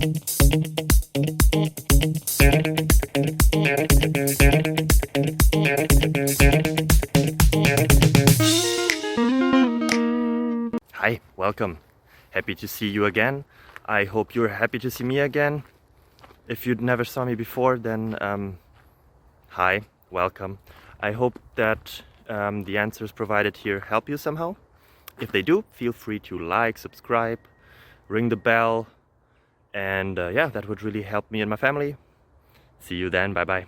Hi, welcome. Happy to see you again. I hope you're happy to see me again. If you never saw me before, then hi, welcome. I hope that the answers provided here help you somehow. If they do, feel free to like, subscribe, ring the bell, and yeah, that would really help me and my family. See you then, bye bye.